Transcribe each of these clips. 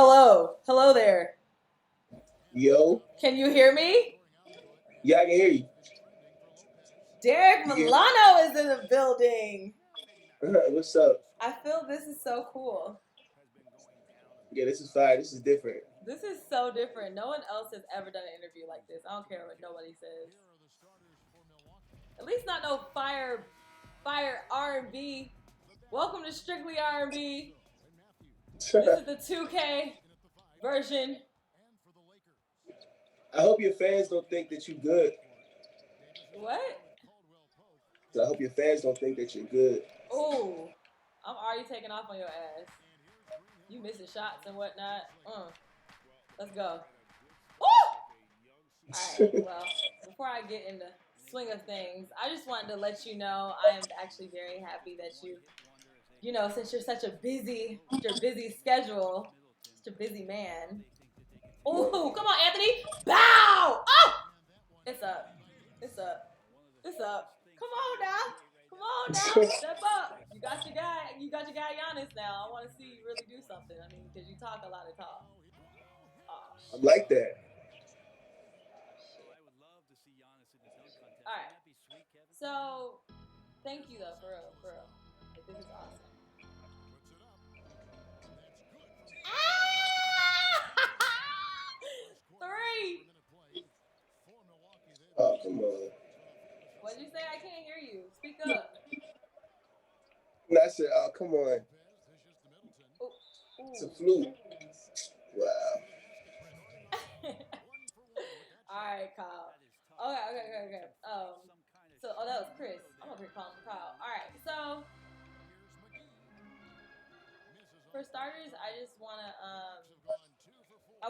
Hello there. Yo, Can you hear me? yeah, I can hear you. Derrick You can. Milano is in the building. What's up? I feel this is so cool. Yeah, this is fire. This is different. This is so different. No one else has ever done an interview like this. I don't care what nobody says. At least not no fire R&B. Welcome to Strictly R&B. This is the 2K version. I hope your fans don't think that you're good. What? I hope your fans don't think that you're good. Ooh, I'm already taking off on your ass. You missing shots and whatnot. Let's go. Woo! All right. Well, before I get in the swing of things, I just wanted to let you know I am actually very happy that since you're such a busy schedule, such a busy man. Oh, come on, Anthony! Bow! Oh, it's up. It's up. It's up. Come on now. Come on now. Step up. You got your guy. You got your guy Giannis now. I want to see you really do something. I mean, because you talk a lot of talk. Oh I shit. like that. Oh shit. All right. So, thank you though, for real, for real. Like, this is awesome. Ah! Three. Oh, come on. What'd you say? I can't hear you. Speak up. And I said, oh, come on. Ooh, It's a ooh. flute. Wow. All right, Kyle. Okay. That was Chris. I'm over here calling him Kyle. All right, so for starters, I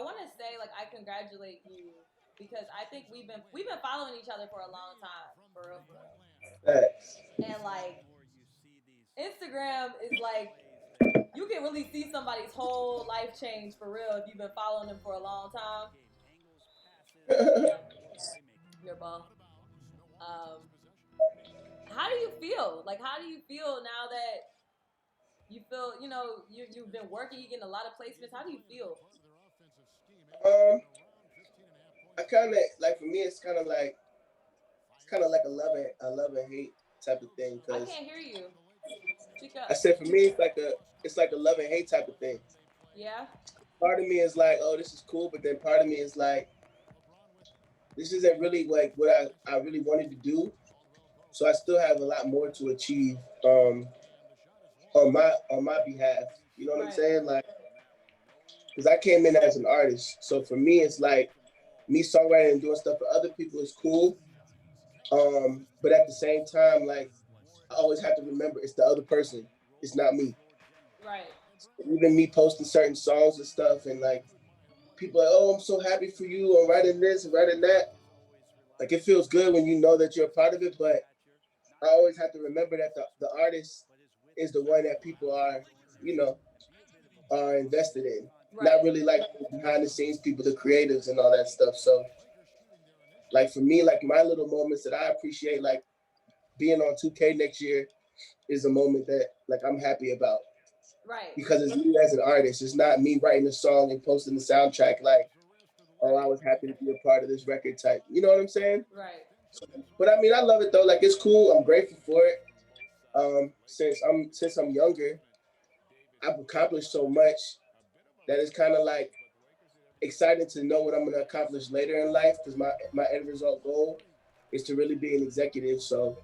wanna say like I congratulate you because I think we've been following each other for a long time, for real, for real. Facts. And like Instagram is like you can really see somebody's whole life change for real if you've been following them for a long time. Your ball. Um, how do you feel? Like, how do you feel now that you feel, you've been working, you're getting a lot of placements. How do you feel? um, I kind of like for me, it's kind of like a love and hate type of thing. I Cause can't hear you. Speak I up. said for me, it's like a love and hate type of thing. Yeah? Part of me is like, oh, this is cool, but then part of me is like, this isn't really like what I really wanted to do. So I still have a lot more to achieve on my behalf. You know what I'm Right. saying? Like, because I came in as an artist, so for me, it's like me songwriting and doing stuff for other people is cool. But at the same time, like I always have to remember it's the other person. It's not me. Right. Even me posting certain songs and stuff, and like people are like, oh, I'm so happy for you. I'm writing this and writing that. Like it feels good when you know that you're a part of it, but I always have to remember that the artist is the one that people are, you know, are invested in. Not Right. really like behind the scenes people, the creatives and all that stuff. So like for me, like my little moments that I appreciate, like being on 2K next year is a moment that like I'm happy about Right. because it's me as an artist. It's not me writing a song and posting the soundtrack like, oh, I was happy to be a part of this record type. You know what I'm saying? Right. But I mean, I love it though. Like it's cool. I'm grateful for it. Since I'm younger, I've accomplished so much that it's kind of like excited to know what I'm going to accomplish later in life because my end result goal is to really be an executive. So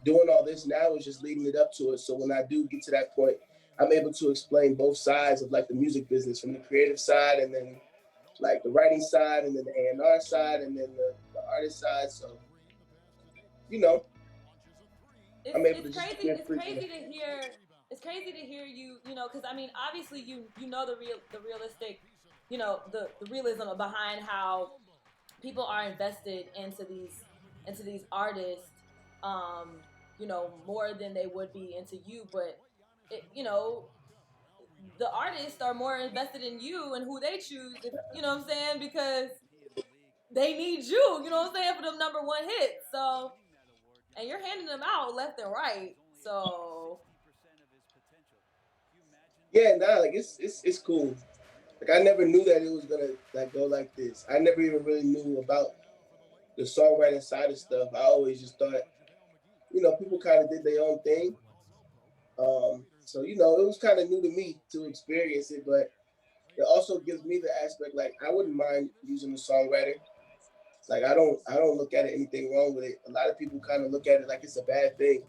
doing all this now is just leading it up to it. So when I do get to that point, I'm able to explain both sides of like the music business from the creative side and then like the writing side and then the A&R side and then the artist side. So, you know, It's I'm able it's to just crazy. give It's free. crazy to hear. It's crazy to hear you. Because I mean, obviously, you know the realistic, the realism behind how people are invested into these artists, more than they would be into you. But the artists are more invested in you and who they choose. You know what I'm saying? Because they need you. You know what I'm saying, for them number one hits. So, and you're handing them out left and right. So Yeah, nah, like it's cool. Like I never knew that it was gonna like go like this. I never even really knew about the songwriting side of stuff. I always just thought, people kind of did their own thing. So it was kind of new to me to experience it, but it also gives me the aspect like I wouldn't mind using a songwriter. Like I don't look at it anything wrong with it. A lot of people kind of look at it like it's a bad thing,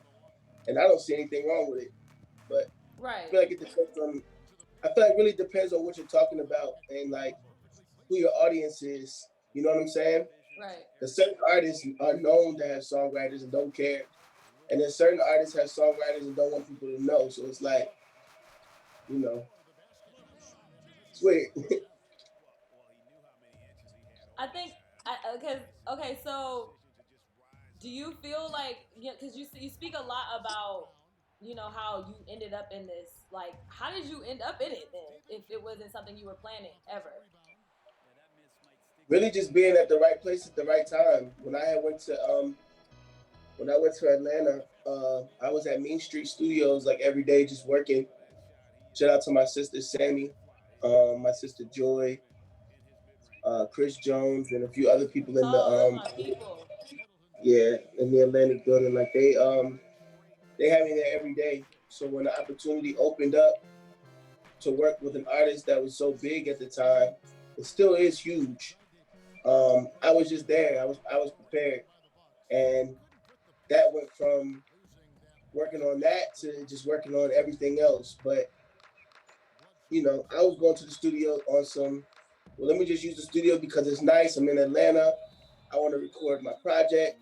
and I don't see anything wrong with it. But I Right. feel like it depends on. I feel like it really depends on what you're talking about and like who your audience is. You know what I'm saying? Right. Because certain artists are known to have songwriters and don't care, and then certain artists have songwriters and don't want people to know. So it's like, you know, it's weird. I think because okay, so do you feel like because you speak a lot about how you ended up in this, like how did you end up in it then if it wasn't something you were planning ever? Really, just being at the right place at the right time. When I went to Atlanta, I was at Mean Street Studios like every day, just working. Shout out to my sister Sammy, my sister Joy, Chris Jones, and a few other people in the Oh, that's my people. yeah, in the Atlantic building. Like they had me there every day. So when the opportunity opened up to work with an artist that was so big at the time, it still is huge. I was just there. I was prepared, and that went from working on that to just working on everything else. But I was going to the studio on some. Well, let me just use the studio because it's nice. I'm in Atlanta. I want to record my project,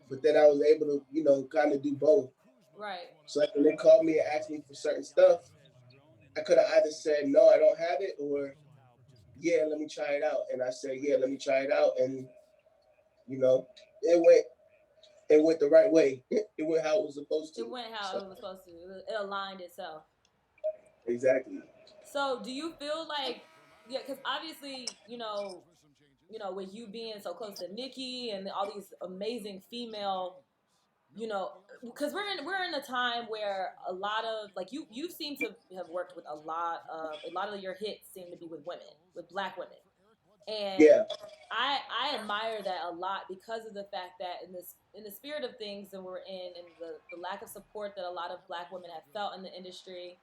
but then I was able to, kind of do both. Right. So like when they called me and asked me for certain stuff, I could have either said no, I don't have it, or yeah, let me try it out. And I said yeah, let me try it out, and you know, it went it went the right way. It went how it was supposed to. It went how So it was supposed to. It aligned itself. exactly. So do you feel like yeah, because obviously with you being so close to Nikki and all these amazing female, because we're in a time where a lot of like you seem to have worked with a lot of your hits seem to be with women, with black women, and Yeah. I admire that a lot because of the fact that in the spirit of things that we're in and the lack of support that a lot of black women have felt in the industry,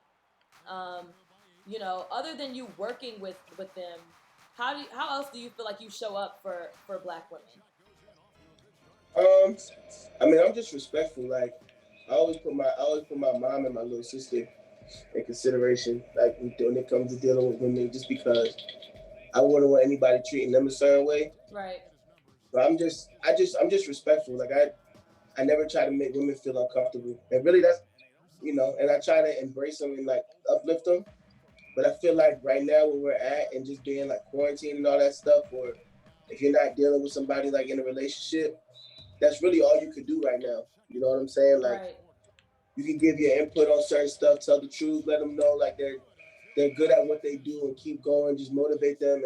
um, other than you working with them, how else do you feel like you show up for black women? Um, I mean, I'm just respectful. Like, I always put my mom and my little sister in consideration. Like when it comes to dealing with women, just because I wouldn't want anybody treating them a certain way. Right. But I'm just respectful. Like I never try to make women feel uncomfortable. And really, and I try to embrace them and like uplift them. But I feel like right now where we're at and just being like quarantined and all that stuff, or if you're not dealing with somebody like in a relationship, that's really all you can do right now. You know what I'm saying? Like Right. you can give your input on certain stuff, tell the truth, let them know like they're good at what they do and keep going, just motivate them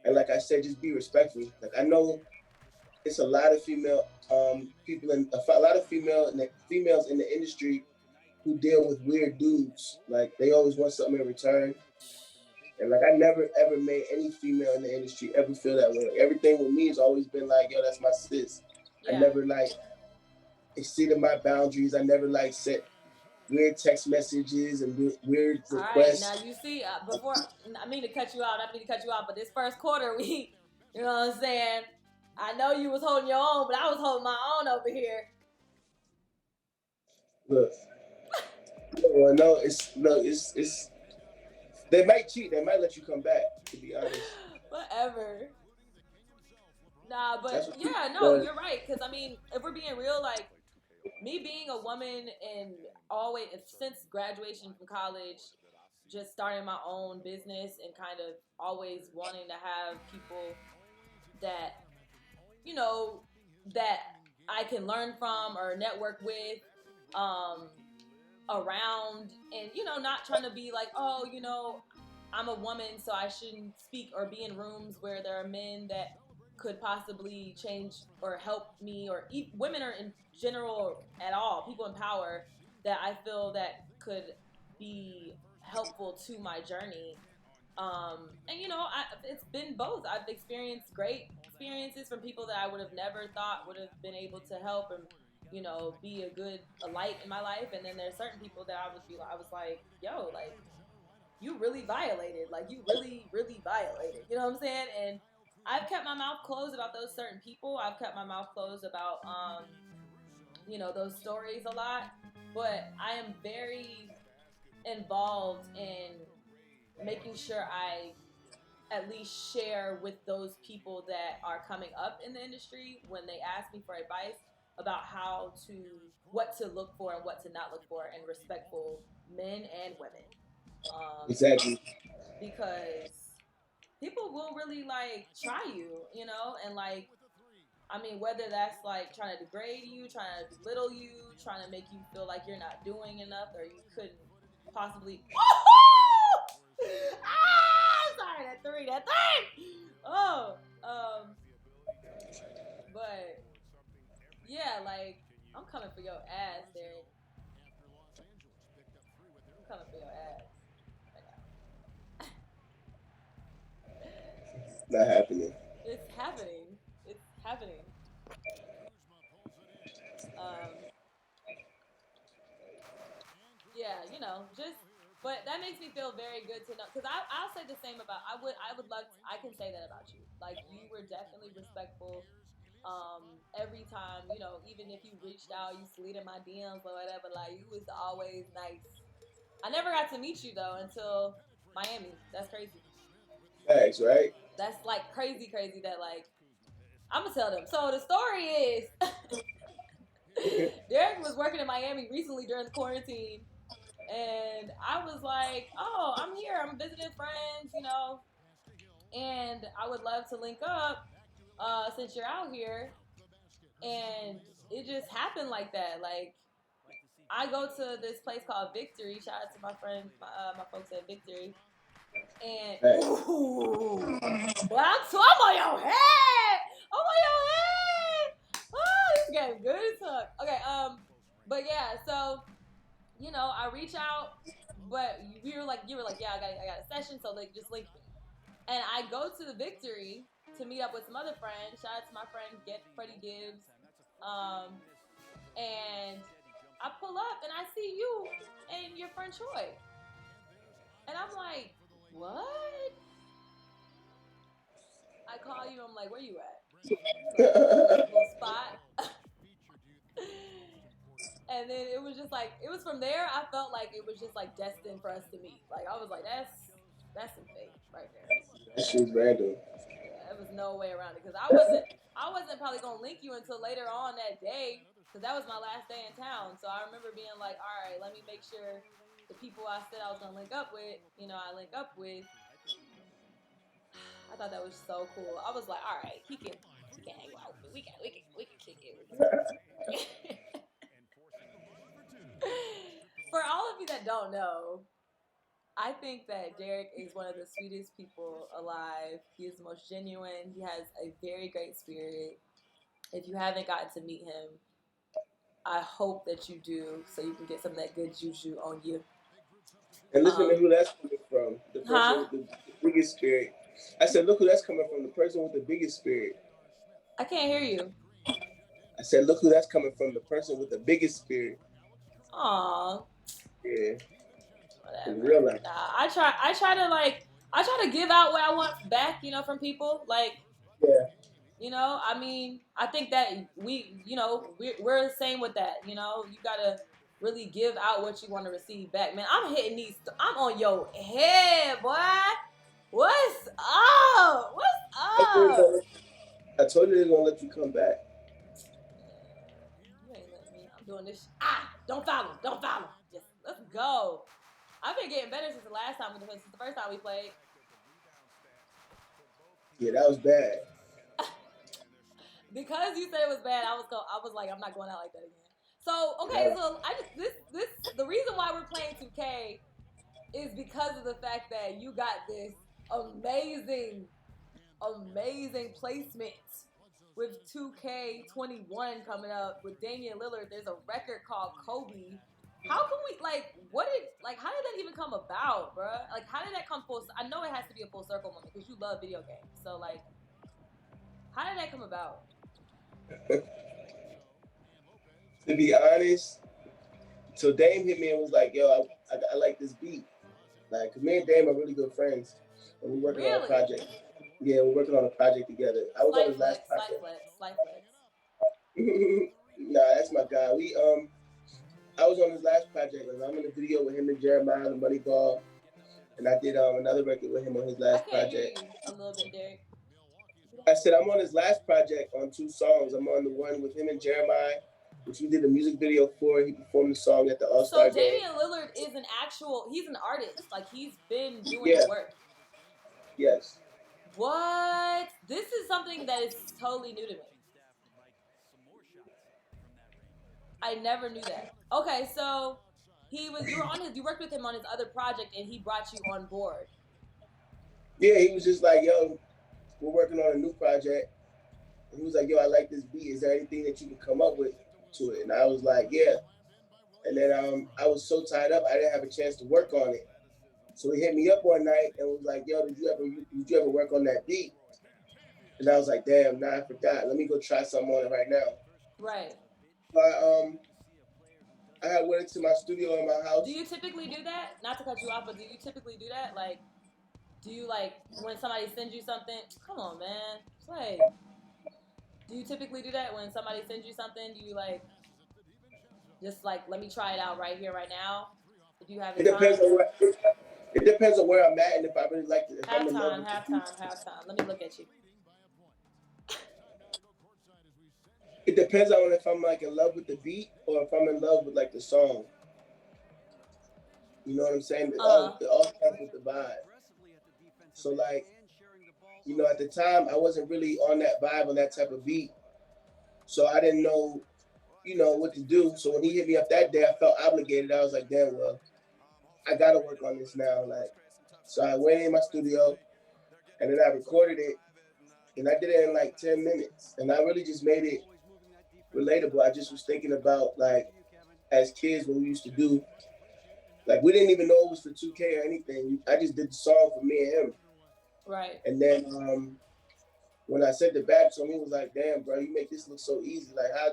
and like I said, just be respectful. Like I know it's a lot of female people and a lot of females in the industry who deal with weird dudes. Like they always want something in return. And like I never ever made any female in the industry ever feel that way. Like, everything with me has always been like, yo, that's my sis. I Yeah. never like exceeded my boundaries. I never like set weird text messages and weird All right. requests. Now you see, before I mean to cut you out, I mean to cut you off, but this first quarter, you know what I'm saying? I know you was holding your own, but I was holding my own over here. Look, well, no, it's they might cheat. They might let you come back. To be honest, Whatever. Nah, that's but what yeah, no, does. you're right. Because I mean, if we're being real, like me being a woman and always since graduation from college, just starting my own business and kind of always wanting to have people that you know that I can learn from or network with um around, and not trying to be like, oh, I'm a woman so I shouldn't speak or be in rooms where there are men that could possibly change or help me, or women are in general at all people in power that I feel that could be helpful to my journey. And it's been both. I've experienced great experiences from people that I would have never thought would have been able to help and be a light in my life. And then there's certain people that I was like, yo, like you really violated, like you really really violated. You know what I'm saying? And I've kept my mouth closed about those certain people. I've kept my mouth closed about those stories a lot, but I am very involved in making sure I at least share with those people that are coming up in the industry when they ask me for advice about what to look for and what to not look for in respectful men and women. Exactly. Because people will really like try you, and like I mean, whether that's like trying to degrade you, trying to belittle you, trying to make you feel like you're not doing enough or you couldn't possibly. Sorry, that three. Oh, but yeah, like I'm coming for your ass, Derrick. I'm coming for your ass right now. Not happening. It's happening. It's happening. Um, yeah, just but that makes me feel very good to know because I'll say the same about I would love to, I can say that about you. Like you were definitely respectful. Every time, even if you reached out, you slid in my DMs or whatever, like you was always nice. I never got to meet you though until Miami. That's crazy. Thanks, right? That's like crazy, crazy that like I'm gonna tell them. So the story is Derrick was working in Miami recently during the quarantine. And I was like, oh, I'm here. I'm visiting friends, and I would love to link up since you're out here. And it just happened like that. Like, I go to this place called Victory. Shout out to my friends, my folks at Victory. And, Thanks. ooh, but I'm on your head. I'm on your head. Oh, this game good as fuck. Okay, but yeah, so I reach out, but you were like, yeah, I got a session, so like just link me. And I go to the Victory to meet up with some other friends. Shout out to my friend Get Freddie Gibbs. Um, and I pull up and I see you and your friend Troy. And I'm like, what? I call you, I'm like, where you at? In this little spot. And then it was just like it was from there. I felt like it was just like destined for us to meet. Like I was like, that's some fate right there. That shit's random. Yeah, there was no way around it because I wasn't probably gonna link you until later on that day because that was my last day in town. So I remember being like, all right, let me make sure the people I said I was gonna link up with, I link up with. I thought that was so cool. I was like, all right, he can hang out with me. We can kick it. We can For all of you that don't know, I think that Derrick is one of the sweetest people alive. He is the most genuine. He has a very great spirit. If you haven't gotten to meet him, I hope that you do so you can get some of that good juju on you. And listen to who that's coming from. The person Huh? with the biggest spirit. I said, look who that's coming from. The person with the biggest spirit. I can't hear you. I said, look who that's coming from. The person with the biggest spirit. Aw, Yeah. In whatever. real life. Nah, I try to give out what I want back, from people. Like, Yeah. I mean, I think that we're the same with that. You gotta really give out what you want to receive back, man. I'm hitting these. I'm on your head, boy. What's up? What's up? I told you they're gonna let you come back. You ain't letting me. I'm doing this. Don't follow. Don't follow. Just let's go. I've been getting better since the first time we played. Yeah, that was bad. Because you said it was bad, I was like, I'm not going out like that again. So okay, Yeah. so I just this the reason why we're playing 2K is because of the fact that you got this amazing, amazing placement with 2K21 coming up with Damian Lillard. There's a record called Kobe. How can we how did that even come about, bruh? Like, how did that come full? I know it has to be a full circle moment because you love video games. So, like, how did that come about? To be honest, so Dame hit me and was like, "Yo, I like this beat." Like, 'cause me and Dame are really good friends, and we're working on a Really? project. Yeah, we're working on a project together. I was on Slight his last flex, slight project. flex, slight flex. Nah, that's my guy. I was on his last project. Like, I'm in a video with him and Jeremiah, the Money Ball, and I did another record with him on his I last can't hear project. you a little bit, Derrick. I said I'm on his last project on 2 songs. I'm on the one with him and Jeremiah, which we did a music video for. He performed the song at the All So Star game. Damian Lillard is he's an artist. Like, he's been doing the Yeah, work. yes. What? This is something that is totally new to me. I never knew that. Okay, so you worked with him on his other project and he brought you on board. Yeah, he was just like, "Yo, we're working on a new project." And he was like, "Yo, I like this beat. Is there anything that you can come up with to it?" And I was like, "Yeah." And then I was so tied up, I didn't have a chance to work on it. So he hit me up one night and was like, "Yo, did you ever work on that beat?" And I was like, "Damn, nah, I forgot. Let me go try something on it right now." Right. I had went into my studio in my Do house. you typically do that? Not to cut you off, but do you typically do that? Like, do you like when somebody sends you something? Come on, man. Play. Do you typically do that when somebody sends you something? Do you like just like let me try it out right here, right now? If you have the It depends time. on where it depends on where I'm at and if I really like it, if I'm in love Halftime, with the beat. halftime, halftime. Let me look at you. It depends on if I'm like in love with the beat or if I'm in love with like the song. You know what I'm saying? Uh huh. It all starts with the vibe. So like, at the time I wasn't really on that vibe on that type of beat. So I didn't know, what to do. So when he hit me up that day, I felt obligated. I was like, damn, well, I gotta work on this now. Like, so I went in my studio and then I recorded it and I did it in like 10 minutes. And I really just made it relatable. I just was thinking about like as kids when we used to do, like we didn't even know it was for 2K or anything. I just did the song for me and him. Right. And then when I sent it back to him, he was like, "Damn, bro, you make this look so easy. Like, how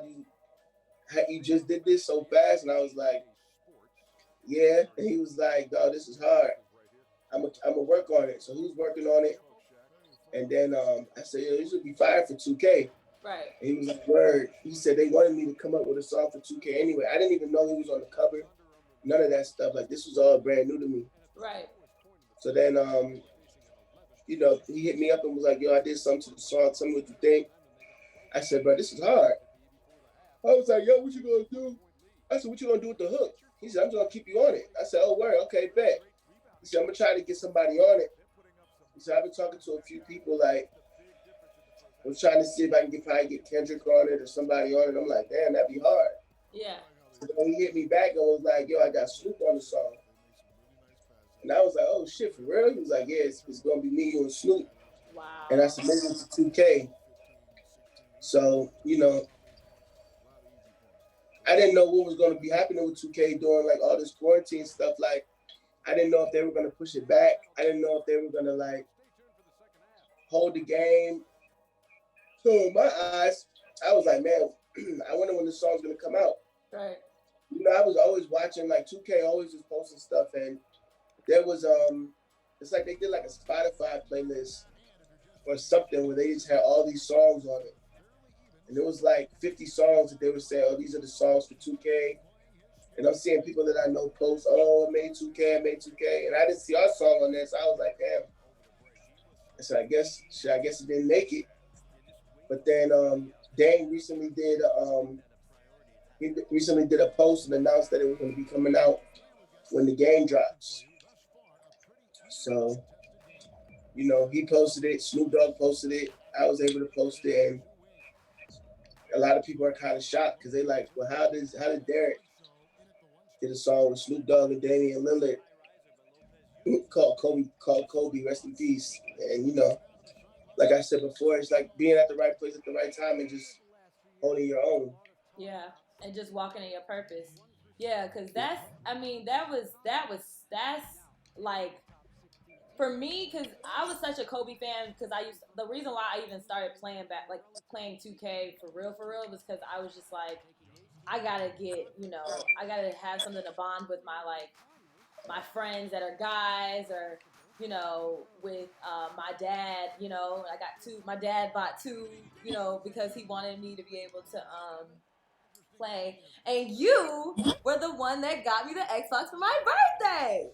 you just did this so fast?" And I was like, "Yeah." And he was like, "Dog, this is hard. I'm gonna work on it." So he was working on it. And then I said, "Yo, you should be fired for 2K." Right. And he was like, "Word." He said they wanted me to come up with a song for 2K anyway. I didn't even know he was on the cover. None of that stuff. Like this was all brand new to me. Right. So then he hit me up and was like, "Yo, I did something to the song. Tell me what you think." I said, "Bro, this is hard." I was like, "Yo, what you gonna do?" I said, "What you gonna do with the hook?" He said, "I'm just gonna keep you on it." I said, "Oh, word, okay, bet." He said, "I'm gonna try to get somebody on it." He said, "I've been talking to a few people, like, I was trying to see if I can probably get Kendrick on it or somebody on it." I'm like, "Damn, that'd be hard." Yeah. So then he hit me back and was like, "Yo, I got Snoop on the song." And I was like, "Oh, shit, for real?" He was like, "Yeah, it's gonna be me, you, and Snoop." And I Wow. submitted it to 2K. So, I didn't know what was going to be happening with 2K during like all this quarantine stuff. Like, I didn't know if they were going to push it back. I didn't know if they were going to like hold the game. So in my eyes, I was like, man, I wonder when the song's going to come out. Right. I was always watching like 2K always was posting stuff, and there was it's like they did like a Spotify playlist or something where they just had all these songs on it, and it was like 50 songs that they were saying, "Oh, these are the songs for 2K." And I'm seeing people that I know post, "Oh, I made 2K, I made 2K," and I didn't see our song on there, so I was like, "Damn." So I guess it didn't make it. But then Dane recently did a post and announced that it was going to be coming out when the game drops. So he posted it. Snoop Dogg posted it. I was able to post it, and a lot of people are kind of shocked because they like, well, how did Derrick did a song with Snoop Dogg and Damian Lillard called Kobe, rest in peace. And like I said before, it's like being at the right place at the right time and just holding your own. Yeah. And just walking in your purpose. Yeah, because that's, I mean, that's like, for me, because I was such a Kobe fan, because the reason why I even started playing back, like playing 2K for real, was because I was just like, I gotta get, I gotta have something to bond with my friends that are guys, or with my dad. I got two. My dad bought two, because he wanted me to be able to play. And you were the one that got me the Xbox for my birthday.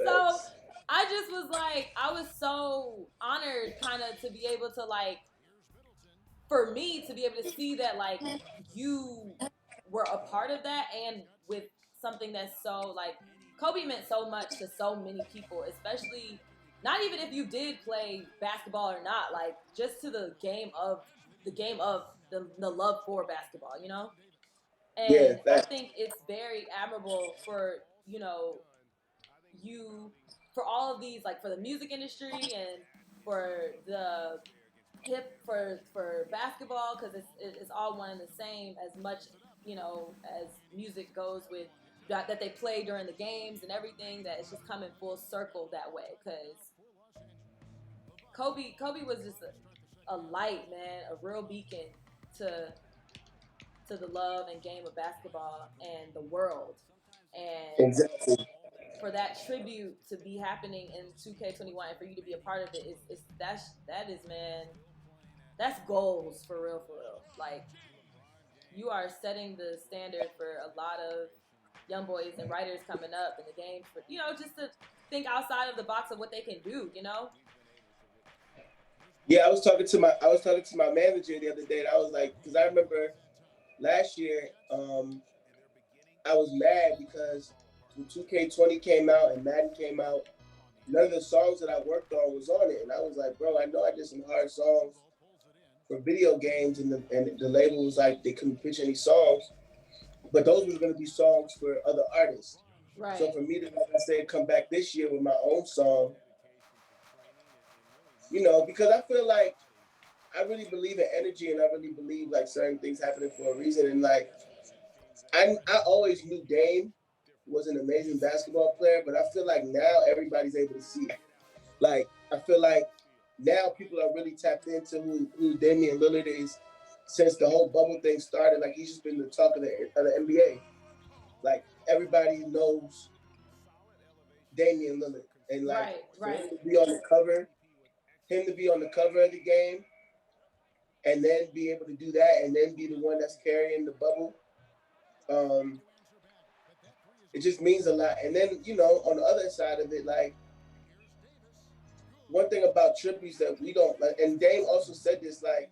So I just was like, I was so honored, kind of, to be able to, like, for me to be able to see that, like, you were a part of that, and with something that's so, like, Kobe meant so much to so many people, especially not even if you did play basketball or not, like, just to the love for basketball, Yeah, and I that. think it's very admirable for, you, for all of these, like, for the music industry, and for the for basketball, because it's all one and the same, as much, as music goes with that they play during the games and everything, that it's just coming full circle that way, because Kobe was just a light, man, a real beacon to the love and game of basketball and the world. And Exactly. for that tribute to be happening in 2K21, and for you to be a part of it, that is, man, that's goals, for real, for real. Like, you are setting the standard for a lot of young boys and writers coming up in the game, for, just to think outside of the box of what they can do. Yeah, I was talking to my manager the other day, and I was like, because I remember last year, I was mad because when 2K20 came out and Madden came out, none of the songs that I worked on was on it, and I was like, bro, I know I did some hard songs for video games, and the label was like, they couldn't pitch any songs, but those were going to be songs for other artists. So Right. for me to, like I said, come back this year with my own song, because I feel like I really believe in energy, and I really believe like certain things happening for a reason. And like I always knew Dame was an amazing basketball player, but I feel like now everybody's able to see it. Like I feel like now people are really tapped into who Damian Lillard is since the whole bubble thing started. Like he's just been the talk of the NBA. Like everybody knows Damian Lillard, and like Right. for Right. him to be on the cover of the game, and then be able to do that, and then be the one that's carrying the bubble. Um, it just means a lot. And then on the other side of it, like one thing about tributes that we don't like, and Dame also said this, like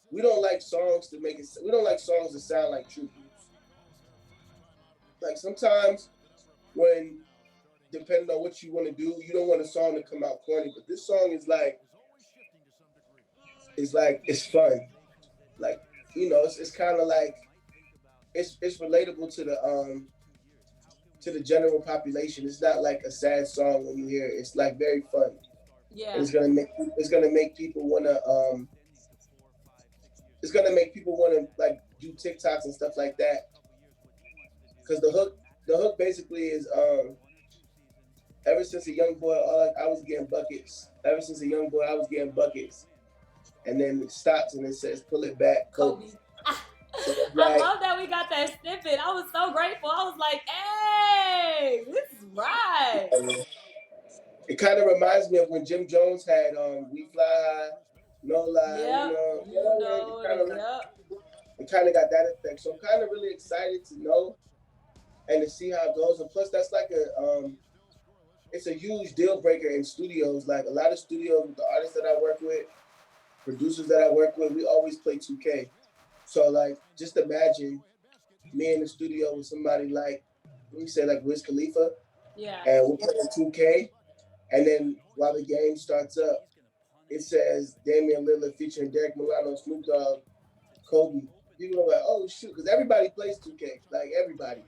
we don't like songs to make it. We don't like songs that sound like tributes. Like sometimes when depending on what you want to do, you don't want a song to come out corny. But this song is like it's fun. Like it's kind of like it's relatable to the general population. It's not like a sad song when you hear it. It's like very fun. And Yeah. it's gonna make people wanna like do TikToks and stuff like that. Because the hook basically is ever since a young boy, I was getting buckets. Ever since a young boy, I was getting buckets. And then it stops and it says, "Pull it back, Kobe." Kobe. So it's I like love that we got that snippet. I was so grateful. I was like, hey, this is right. it kind of reminds me of when Jim Jones had "We Fly High, No Lie." Yep. It kind of like Yep. it kind of got that effect. So I'm kind of really excited to know and to see how it goes. And plus, that's like it's a huge deal breaker in studios. Like a lot of studios with the artists that I work with, producers that I work with, we always play 2K. So like, just imagine me in the studio with somebody like, let me say like Wiz Khalifa, Yeah. and we're playing 2K, and then while the game starts up, it says Damian Lillard featuring Derrick Milano, Snoop Dogg, Kobe. People are like, oh shoot, because everybody plays 2K, like Everybody.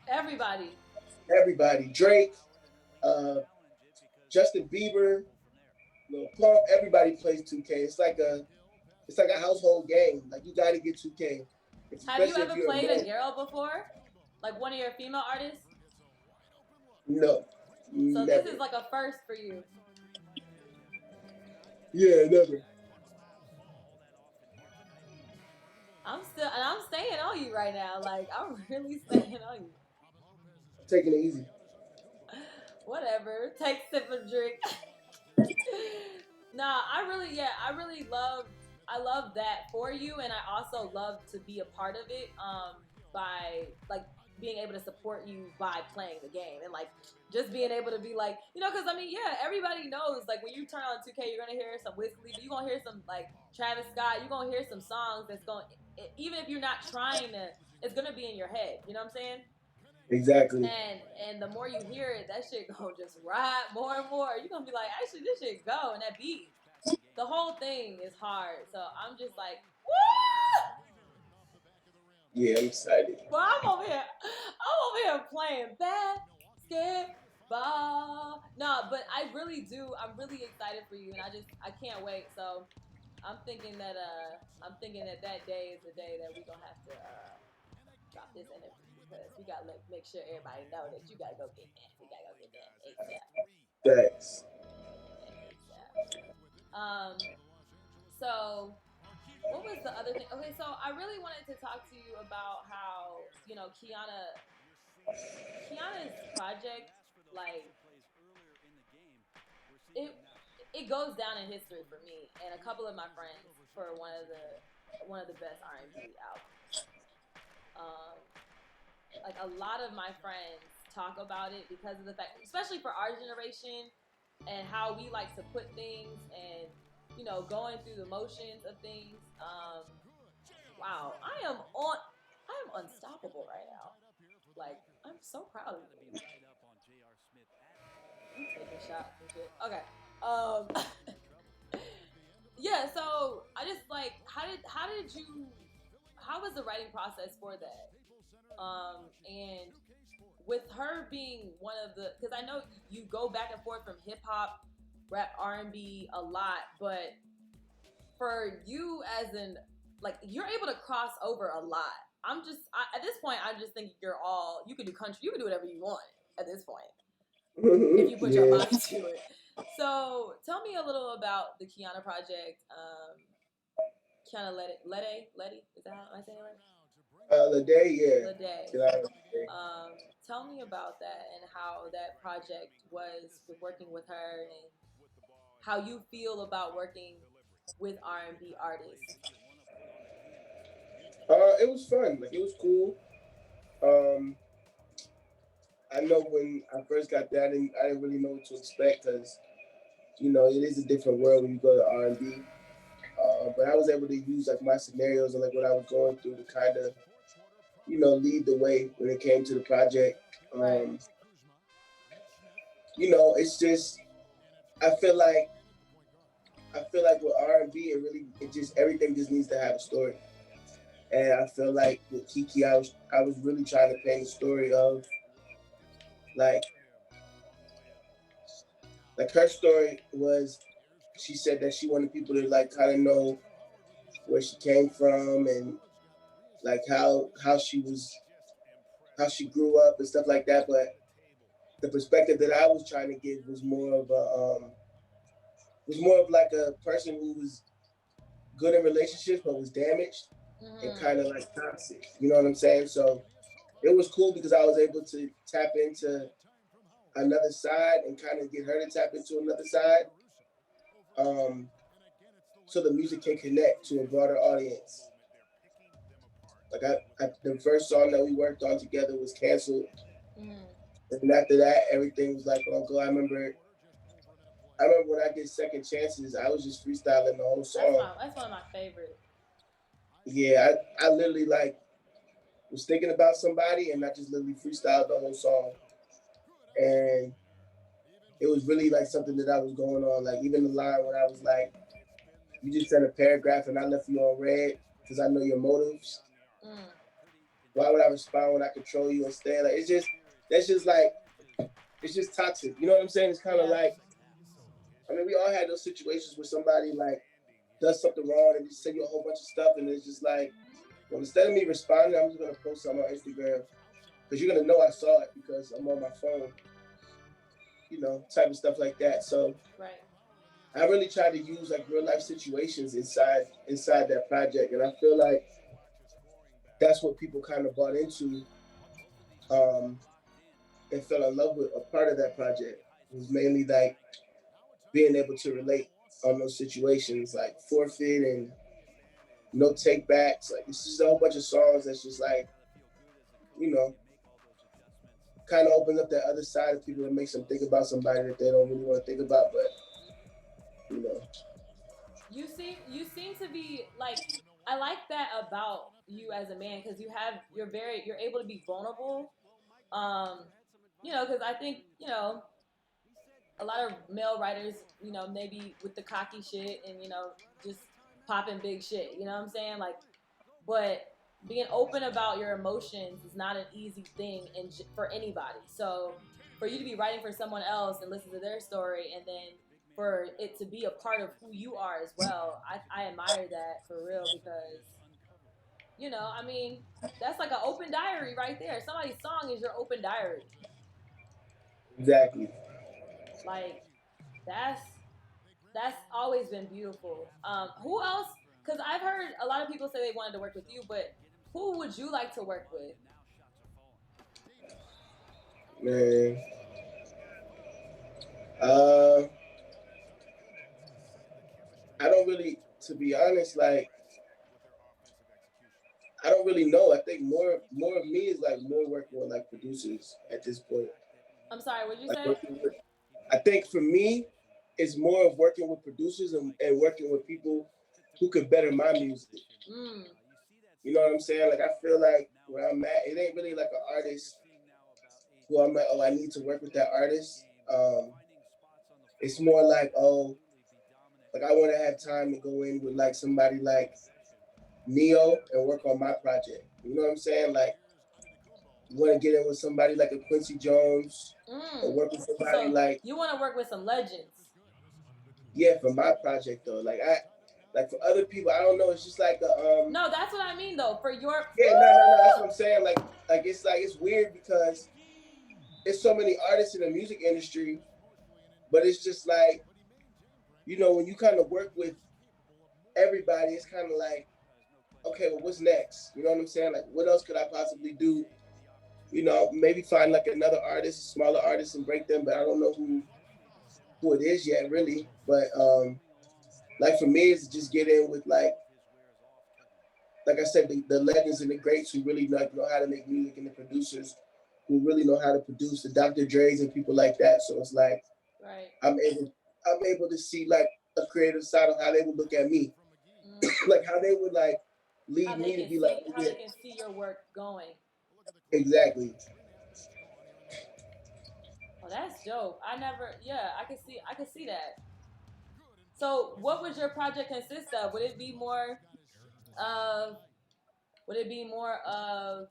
everybody, Drake, uh, Justin Bieber, Lil Pump, everybody plays 2K. It's like a household game. Like you got to get 2K, Have you especially if ever you're a played a man. girl before? Like one of your female artists? No, So this never. is like a first for you. Yeah, never. I'm staying on you right now. Like I'm really staying on you. Taking it easy. Whatever. Take sip of drink. Nah, I really I love that for you, and I also love to be a part of it. By like being able to support you by playing the game and like just being able to be like, because I mean, yeah, everybody knows like when you turn on 2K, you're gonna hear some Wiz Khalifa, you're gonna hear some like Travis Scott, you're gonna hear some songs that's going, even if you're not trying to, it's gonna be in your head. You know what I'm saying? Exactly. And the more you hear it, that shit gonna just ride more and more. You're gonna be like, actually, this shit go, and that beat, the whole thing is hard. So I'm just like, woo! Yeah, I'm excited. Well, I'm over here playing basketball. No, but I really do. I'm really excited for you, and I can't wait. So I'm thinking that that day is the day that we gonna have to drop this interview because we gotta make sure everybody know that you gotta go get that. We gotta go get that ASAP. Thanks. That ASAP. Um. So what was the other thing? Okay, so I really wanted to talk to you about how Kiana's project, like it it goes down in history for me and a couple of my friends for one of the best R&B albums. Um, like a lot of my friends talk about it because of the fact, especially for our generation, and how we like to put things and going through the motions of things. Wow, I am unstoppable right now. Like I'm so proud of me. I'm taking shots and shit. Okay. Um yeah, so I just like how was the writing process for that? And with her being one of the, because I know you go back and forth from hip hop, rap, R&B a lot, but for you as in like you're able to cross over a lot. At this point I'm just thinking you can do country, you can do whatever you want at this point if you put your Yeah. mind to it. So tell me a little about the Kiana project. Kiana Letty, is that how am I saying it right? The day, yeah. Lede. Till I- Tell me about that and how that project was with working with her and how you feel about working with R&B artists. It was fun. Like it was cool. Um, I know when I first got there, I didn't really know what to expect because it is a different world when you go to R&B. But I was able to use like my scenarios and like what I was going through to kind of lead the way when it came to the project. Right. Um, it's just I feel like with R&B, it just everything just needs to have a story. And I feel like with Kiki, I was really trying to paint a story of like her story was she said that she wanted people to like kind of know where she came from and like how she grew up and stuff like that. But the perspective that I was trying to give was more of like a person who was good in relationships but was damaged and Mm-hmm. kind of like toxic. You know what I'm saying? So it was cool because I was able to tap into another side and kind of get her to tap into another side. Um, so the music can connect to a broader audience. Like the first song that we worked on together was canceled, Mm-hmm. and after that, everything was like, "Uncle." I remember when I did Second Chances, I was just freestyling the whole song. That's one of my favorite. Yeah, I literally like was thinking about somebody, and I just literally freestyled the whole song, and it was really like something that I was going on. Like even the line when I was like, "You just sent a paragraph, and I left you on red because I know your motives. Mm. Why would I respond when I control you instead?" Like that's just like it's just toxic. You know what I'm saying? It's kind of Yeah. like we all had those situations where somebody like does something wrong and just send you a whole bunch of stuff, and it's just like, well, instead of me responding, I'm just gonna post something on Instagram because you're gonna know I saw it because I'm on my phone, type of stuff like that. So Right. I really try to use like real life situations inside that project, and I feel like that's what people kind of bought into, um, and fell in love with. A part of that project was mainly like being able to relate on those situations, like forfeit and no take backs. Like it's just a whole bunch of songs that's just like, you know, kind of opens up that other side of people and makes them think about somebody that they don't really want to think about, but you know. You seem to be like, I like that about you as a man because you're able to be vulnerable. Um, because I think a lot of male writers, maybe with the cocky shit and just popping big shit. You know what I'm saying? Like, but being open about your emotions is not an easy thing for anybody. So for you to be writing for someone else and listen to their story and then for it to be a part of who you are as well, I admire that for real because I mean that's like an open diary right there. Somebody's song is your open diary. Exactly. Like that's that's always been beautiful. Who else? Because I've heard a lot of people say they wanted to work with you, but who would you like to work with? Man. Uh, I don't really, to be honest, like I don't really know. I think more of me is like more working with like producers at this point. I'm sorry, what'd you Like say? working with, I think for me, it's more of working with producers and working with people who could better my music. Mm, You know what I'm saying? Like I feel like where I'm at, it ain't really like an artist who I'm like, oh, I need to work with that artist. It's more like, oh, like I want to have time to go in with like somebody like Neo and work on my project. You know what I'm saying? Like want to get in with somebody like a Quincy Jones or mm. work with somebody So like, you want to work with some legends? yeah, for my project though. Like for other people, I don't know. It's just like No, that's what I mean though. For your yeah, no. That's what I'm saying. Like it's weird because there's so many artists in the music industry, but it's just like, when you kind of work with everybody, it's kind of like, okay, well, what's next? You know what I'm saying? Like, what else could I possibly do? Maybe find like another artist, smaller artist, and break them. But I don't know who it is yet, really. But like for me, it's just get in with like I said, the legends and the greats who really know how to make music, and the producers who really know how to produce, the Dr. Dre's and people like that. So it's like right. I'm able I'm able to see like a creative side of how they would look at me, Mm. like how they would like lead me to be like, How yeah, they can see your work going. exactly. Oh, that's dope. I could see that. So, what would your project consist of? Of would it be more of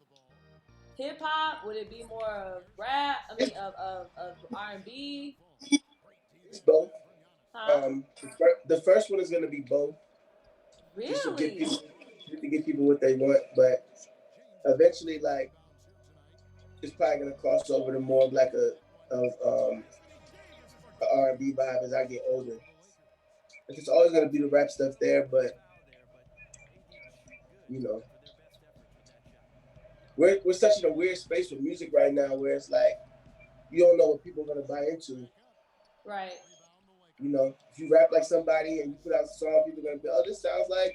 hip hop? Would it be more of rap? I mean, of R&B? It's both. Huh? The first one is gonna be both, just Really? to get people what they want. But eventually, like it's probably gonna cross over to more of like a R&B vibe as I get older. Like, it's always gonna be the rap stuff there, but you know, we're such in a weird space with music right now, where it's like you don't know what people are gonna buy into. Right. If you rap like somebody and you put out a song, people are gonna be, oh, this sounds like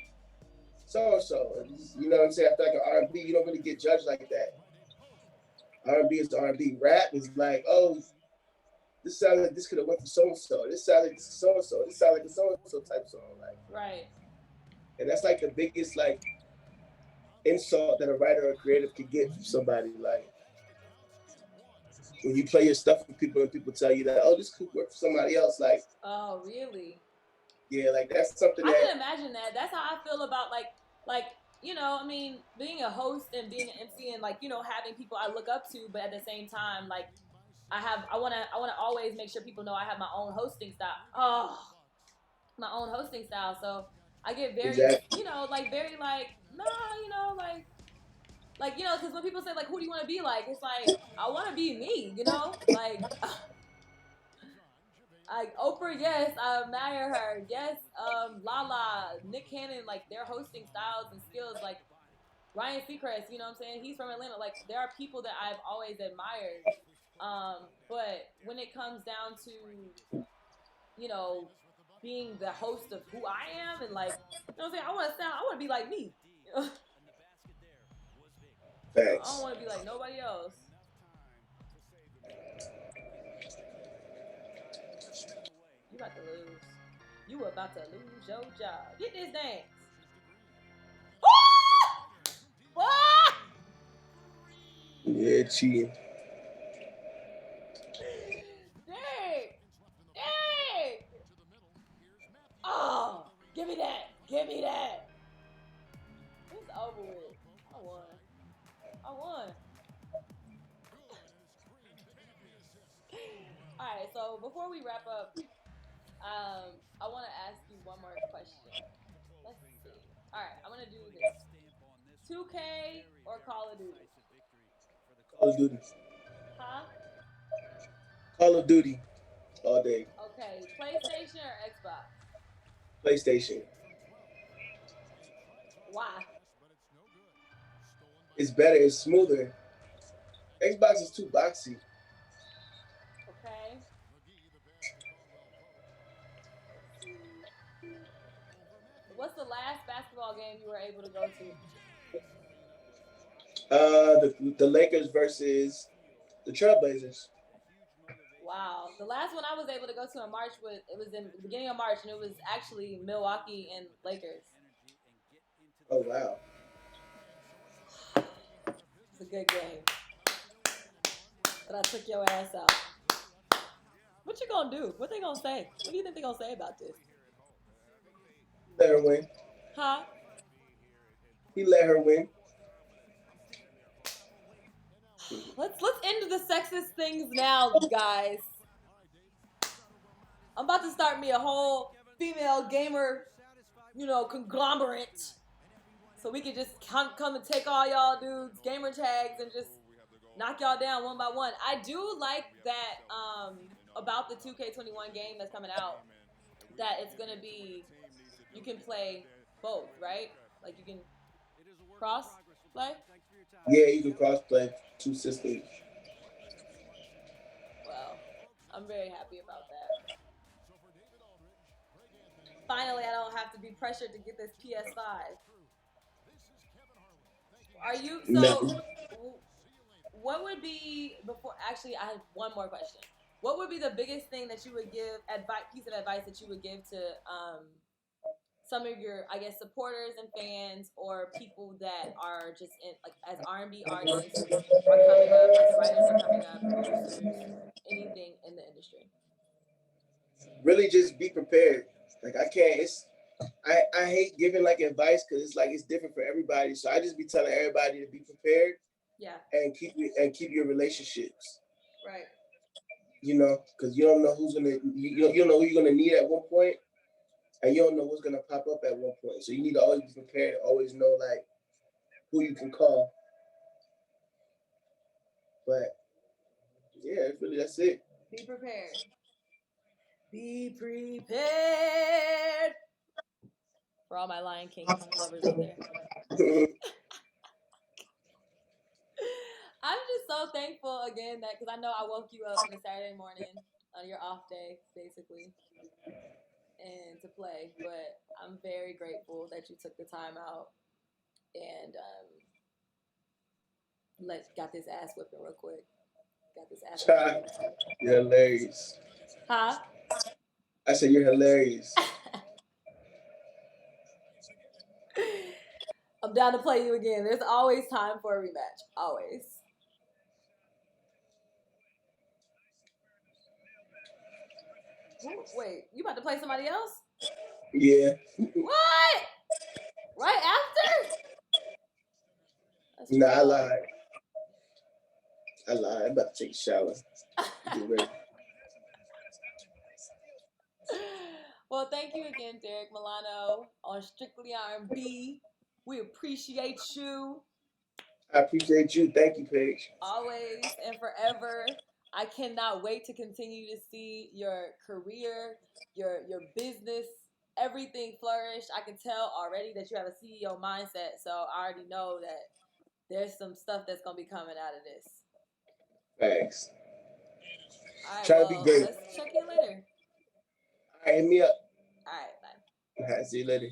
so and so. You know what I'm saying? I feel like an R&B, you don't really get judged like that. R&B is R&B. Rap is like, oh, this sounds like this could have went for so and so. This sounds like this is so and so. This sounds like a so and so type song. Like, Right. and that's like the biggest like insult that a writer or creative could get from somebody. Like when you play your stuff for people and people tell you that, oh, this could work for somebody else. Like, Oh, really? yeah, like that's something I that can imagine that. That's how I feel about like I mean, being a host and being an MC and like having people I look up to, but at the same time, like I want to always make sure people know I have my own hosting style. Oh, my own hosting style. So I get very exactly. like very like nah, like. Like, because when people say, like, who do you want to be like? It's like, I want to be me, Like, like Oprah, yes, I admire her. Yes, Lala, Nick Cannon, like, their hosting styles and skills. Like, Ryan Seacrest, you know what I'm saying? He's from Atlanta. Like, there are people that I've always admired. But when it comes down to, you know, being the host of who I am and, like, you know what I'm saying? I want to be like me. I don't Facts. want to be like nobody else. You about to lose. You about to lose your job. Get this dance. Yeah, cheating. Dang! Dang! Oh, give me that. Give me that. It's over with. I won. I won. All right, so before we wrap up, I want to ask you one more question. Let's see. All right, I'm gonna do this. 2K or Call of Duty? Call of Duty. Huh? Call of Duty all day. Okay, PlayStation or Xbox? PlayStation. Why? It's better. It's smoother. Xbox is too boxy. Okay. Let's see. What's the last basketball game you were able to go to? The Lakers versus the Trailblazers. Wow. The last one I was able to go to in March was in the beginning of March, and it was actually Milwaukee and Lakers. Oh wow. It's a good game. But I took your ass out. What you gonna do? What they gonna say? What do you think they gonna say about this? Let her win. Huh? He let her win. Let's end the sexist things now, guys. I'm about to start me a whole female gamer, conglomerate. So we could just come and take all y'all dudes gamer tags and just knock y'all down one by one. I do like that about the 2K21 game that's coming out, that it's gonna be, you can play both, right? Like, you can cross play. Yeah, you can cross play two systems. Well, I'm very happy about that. Finally, I don't have to be pressured to get this PS5. Are you so? No. What would be before? Actually, I have one more question. What would be the biggest thing that you would give piece of advice that you would give to some of your, I guess, supporters and fans, or people that are just in, like, as R&B artists are coming up, as writers are coming up, producers, anything in the industry? Really, just be prepared. Like I can't. I hate giving like advice because it's like it's different for everybody. So I just be telling everybody to be prepared. Yeah. And keep your relationships. Right. Because you don't know who's gonna you don't know who you're gonna need at one point, and you don't know what's gonna pop up at one point. So you need to always be prepared. Always know like who you can call. But yeah, really that's it. Be prepared. Be prepared. For all my Lion King lovers out there. I'm just so thankful again that, because I know I woke you up on a Saturday morning on your off day, basically, and to play. But I'm very grateful that you took the time out and got this ass whipping real quick. Got this ass whipping. You're hilarious. Huh? I said you're hilarious. I'm down to play you again. There's always time for a rematch. Always. Wait, you about to play somebody else? Yeah. What? Right after? Nah, I lied. I'm about to take a shower. Get ready. Well, thank you again, Derrick Milano, on Strictly R&B. We appreciate you. I appreciate you. Thank you, Paige. Always and forever. I cannot wait to continue to see your career, your business, everything flourish. I can tell already that you have a CEO mindset, so I already know that there's some stuff that's gonna be coming out of this. Thanks. All right, Trying to be well, great. let's check in later. All right, hit me up. All right, bye. All right, see you later.